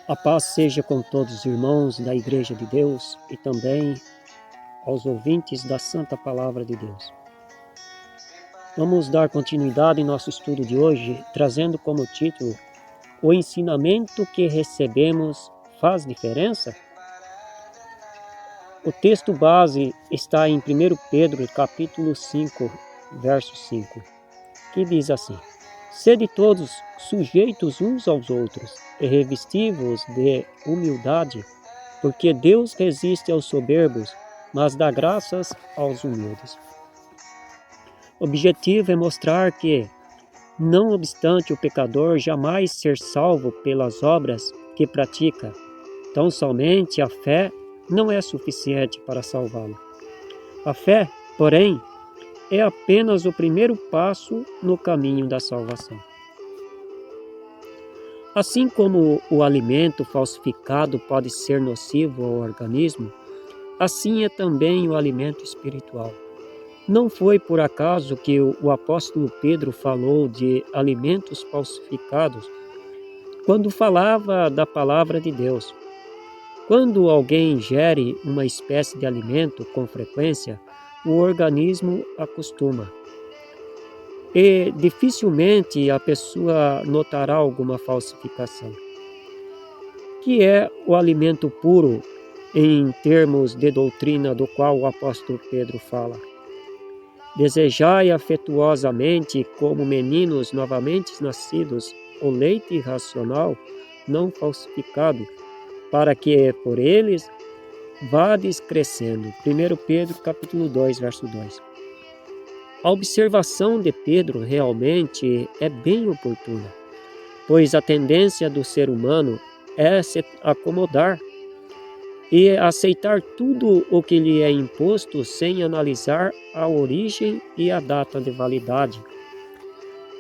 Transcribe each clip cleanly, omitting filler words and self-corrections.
A paz seja com todos os irmãos da Igreja de Deus e também aos ouvintes da Santa Palavra de Deus. Vamos dar continuidade em nosso estudo de hoje, trazendo como título: O ensinamento que recebemos faz diferença? O texto base está em 1 Pedro, capítulo 5, verso 5, que diz assim: Sede todos sujeitos uns aos outros e revestivos de humildade, porque Deus resiste aos soberbos, mas dá graças aos humildes. O objetivo é mostrar que, não obstante o pecador jamais ser salvo pelas obras que pratica, tão somente a fé não é suficiente para salvá-lo. A fé, porém, é apenas o primeiro passo no caminho da salvação. Assim como o alimento falsificado pode ser nocivo ao organismo, assim é também o alimento espiritual. Não foi por acaso que o apóstolo Pedro falou de alimentos falsificados quando falava da palavra de Deus. Quando alguém ingere uma espécie de alimento com frequência, o organismo acostuma. E dificilmente a pessoa notará alguma falsificação. Que é o alimento puro em termos de doutrina do qual o apóstolo Pedro fala? Desejai afetuosamente, como meninos novamente nascidos, o leite racional, não falsificado, para que por eles vades crescendo. 1 Pedro capítulo 2, verso 2. A observação de Pedro realmente é bem oportuna, pois a tendência do ser humano é se acomodar e aceitar tudo o que lhe é imposto sem analisar a origem e a data de validade.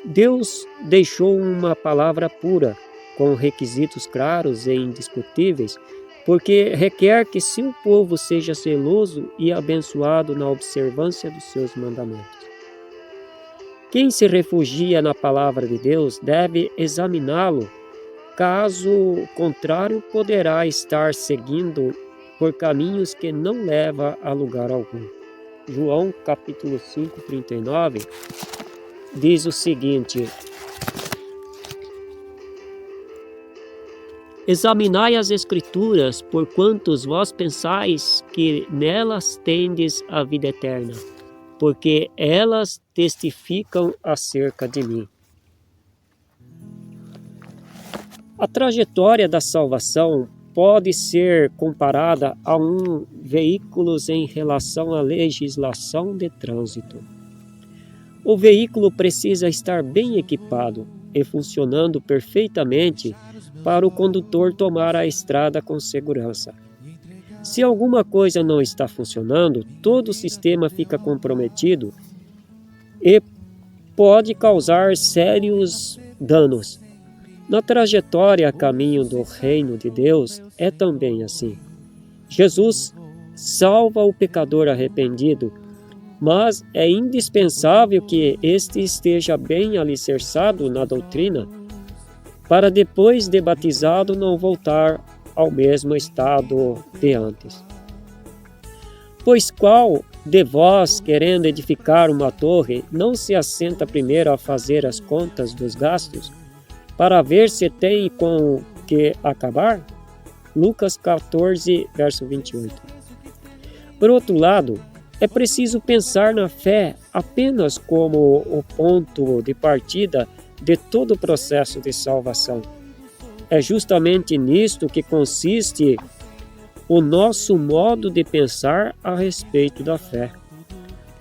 Deus deixou uma palavra pura, com requisitos claros e indiscutíveis, porque requer que seu povo seja zeloso e abençoado na observância dos seus mandamentos. Quem se refugia na palavra de Deus deve examiná-lo, caso contrário poderá estar seguindo por caminhos que não levam a lugar algum. João capítulo 5, 39 diz o seguinte: Examinai as Escrituras, porquanto vós pensais que nelas tendes a vida eterna, porque elas testificam acerca de mim. A trajetória da salvação pode ser comparada a um veículo em relação à legislação de trânsito. O veículo precisa estar bem equipado e funcionando perfeitamente para o condutor tomar a estrada com segurança. Se alguma coisa não está funcionando, todo o sistema fica comprometido e pode causar sérios danos. Na trajetória a caminho do reino de Deus é também assim. Jesus salva o pecador arrependido, mas é indispensável que este esteja bem alicerçado na doutrina, para depois de batizado não voltar ao mesmo estado de antes. Pois qual de vós, querendo edificar uma torre, não se assenta primeiro a fazer as contas dos gastos, para ver se tem com que acabar? Lucas 14, verso 28. Por outro lado, é preciso pensar na fé apenas como o ponto de partida de todo o processo de salvação. É justamente nisto que consiste o nosso modo de pensar a respeito da fé.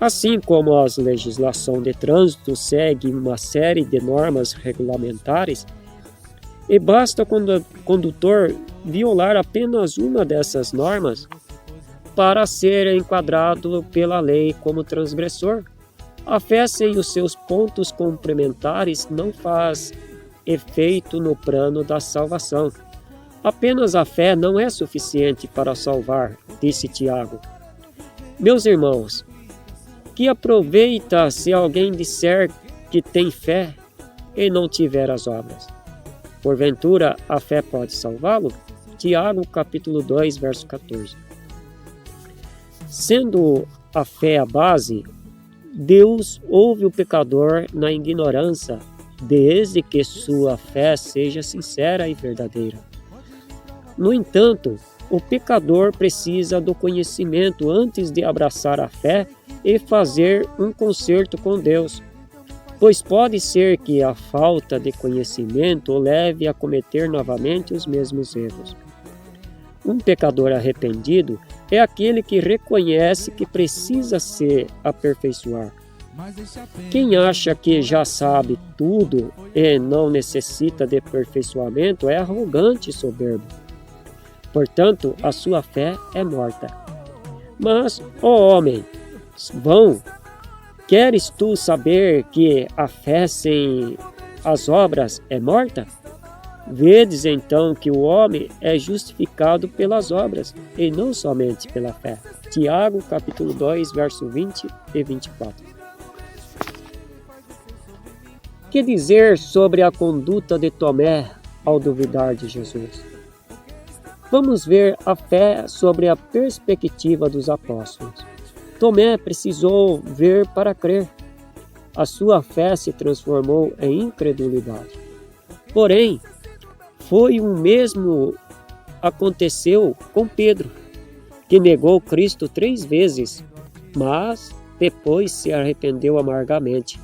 Assim como a legislação de trânsito segue uma série de normas regulamentares, e basta o condutor violar apenas uma dessas normas para ser enquadrado pela lei como transgressor. A fé sem os seus pontos complementares não faz efeito no plano da salvação. Apenas a fé não é suficiente para salvar, disse Tiago. Meus irmãos, que aproveita se alguém disser que tem fé e não tiver as obras? Porventura, a fé pode salvá-lo? Tiago, capítulo 2, verso 14. Sendo a fé a base, Deus ouve o pecador na ignorância, desde que sua fé seja sincera e verdadeira. No entanto, o pecador precisa do conhecimento antes de abraçar a fé e fazer um concerto com Deus, pois pode ser que a falta de conhecimento o leve a cometer novamente os mesmos erros. Um pecador arrependido é aquele que reconhece que precisa se aperfeiçoar. Quem acha que já sabe tudo e não necessita de aperfeiçoamento é arrogante e soberbo. Portanto, a sua fé é morta. Mas, ó homem, vão, queres tu saber que a fé sem as obras é morta? Vedes então que o homem é justificado pelas obras, e não somente pela fé. Tiago, capítulo 2, verso 20 e 24. Que dizer sobre a conduta de Tomé ao duvidar de Jesus? Vamos ver a fé sobre a perspectiva dos apóstolos. Tomé precisou ver para crer. A sua fé se transformou em incredulidade. Porém, foi o mesmo aconteceu com Pedro, que negou Cristo 3 vezes, mas depois se arrependeu amargamente.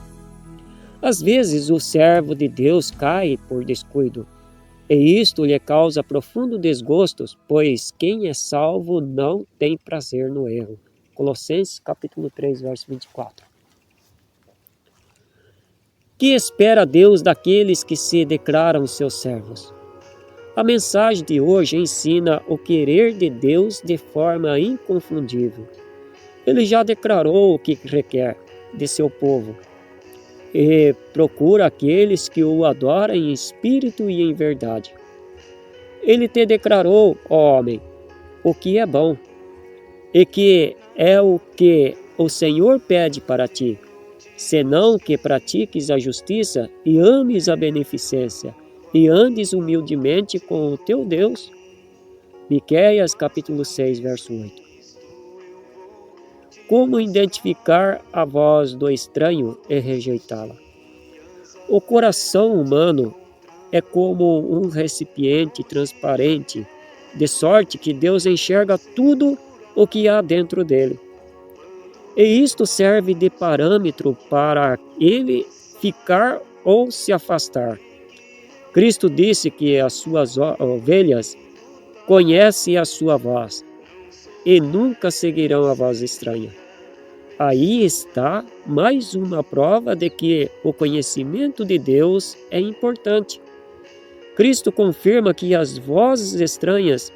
Às vezes o servo de Deus cai por descuido, e isto lhe causa profundo desgosto, pois quem é salvo não tem prazer no erro. Colossenses capítulo 3, verso 24. Que espera Deus daqueles que se declaram seus servos? A mensagem de hoje ensina o querer de Deus de forma inconfundível. Ele já declarou o que requer de seu povo e procura aqueles que o adoram em espírito e em verdade. Ele te declarou, ó homem, o que é bom, e que é o que o Senhor pede para ti, senão que pratiques a justiça e ames a beneficência, e andes humildemente com o teu Deus. Miqueias capítulo 6, verso 8. Como identificar a voz do estranho e rejeitá-la? O coração humano é como um recipiente transparente, de sorte que Deus enxerga tudo o que há dentro dele. E isto serve de parâmetro para ele ficar ou se afastar. Cristo disse que as suas ovelhas conhecem a sua voz e nunca seguirão a voz estranha. Aí está mais uma prova de que o conhecimento de Deus é importante. Cristo confirma que as vozes estranhas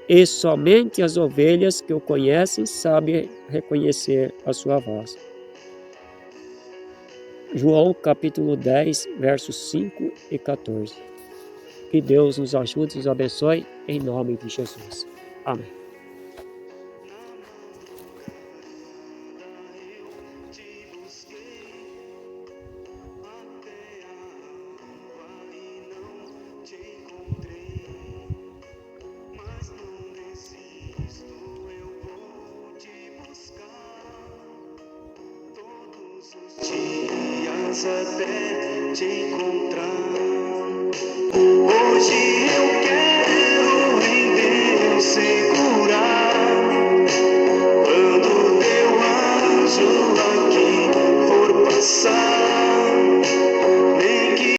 e somente as ovelhas que o conhecem sabem reconhecer a sua voz. João capítulo 10, versos 5 e 14. Que Deus nos ajude e nos abençoe, em nome de Jesus. Amém. Até te encontrar.